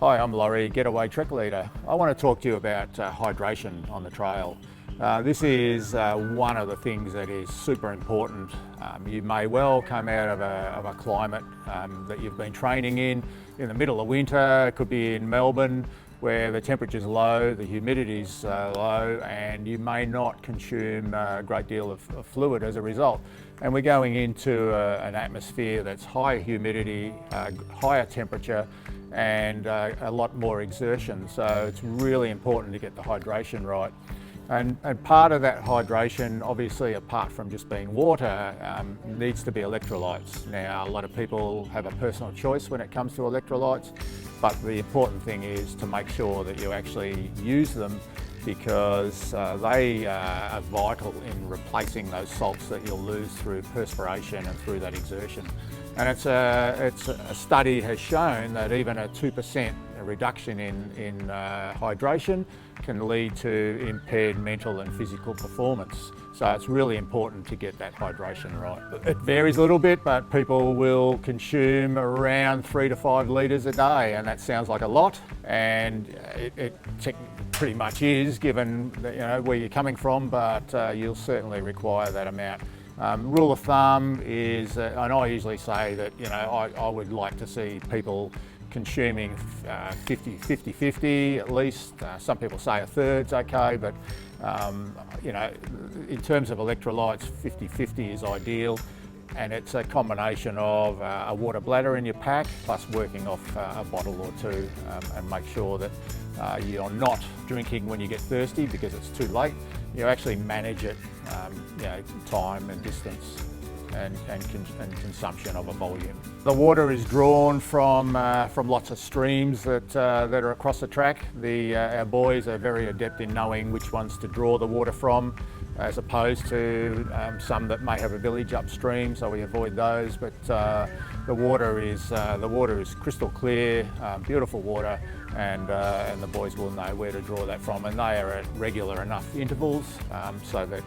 Hi, I'm Laurie, Getaway Trek Leader. I want to talk to you about hydration on the trail. This is one of the things that is super important. You may well come out of a climate that you've been training in the middle of winter. It could be in Melbourne where the temperature's low, the humidity's low, and you may not consume a great deal of fluid as a result. And we're going into an atmosphere that's higher humidity, higher temperature, and a lot more exertion. So it's really important to get the hydration right. And part of that hydration, obviously apart from just being water, needs to be electrolytes. Now, a lot of people have a personal choice when it comes to electrolytes, but the important thing is to make sure that you actually use them, because they are vital in replacing those salts that you'll lose through perspiration and through that exertion. And it's a study has shown that even a 2% reduction in hydration can lead to impaired mental and physical performance. So it's really important to get that hydration right. It varies a little bit, but people will consume around 3 to 5 litres a day, and that sounds like a lot, and it pretty much is, given where you're coming from, but you'll certainly require that amount. Rule of thumb is, and I usually say that I would like to see people consuming 50-50 at least. Some people say a third's okay, but in terms of electrolytes, 50-50 is ideal. And it's a combination of a water bladder in your pack plus working off a bottle or two, and make sure that you're not drinking when you get thirsty because it's too late. You actually manage it, time and distance and consumption of a volume. The water is drawn from lots of streams that are across the track. Our boys are very adept in knowing which ones to draw the water from, as opposed to some that may have a village upstream, so we avoid those. But the water is crystal clear, beautiful water, and the boys will know where to draw that from, and they are at regular enough intervals so that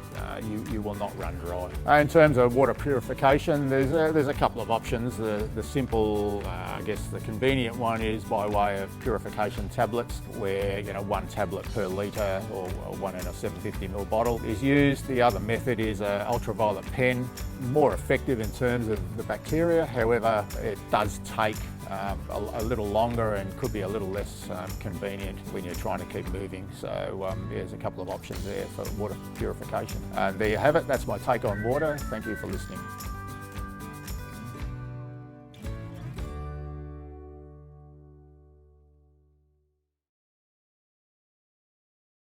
you will not run dry. In terms of water purification, there's a couple of options. The simple, I guess the convenient one is by way of purification tablets, where 1 tablet per litre or 1 in a 750ml bottle is used. The other method is an ultraviolet pen, more effective in terms of the bacteria. However, it does take a little longer and could be a little less convenient when you're trying to keep moving. So there's a couple of options there for water purification. There you have it. That's my take on water. Thank you for listening.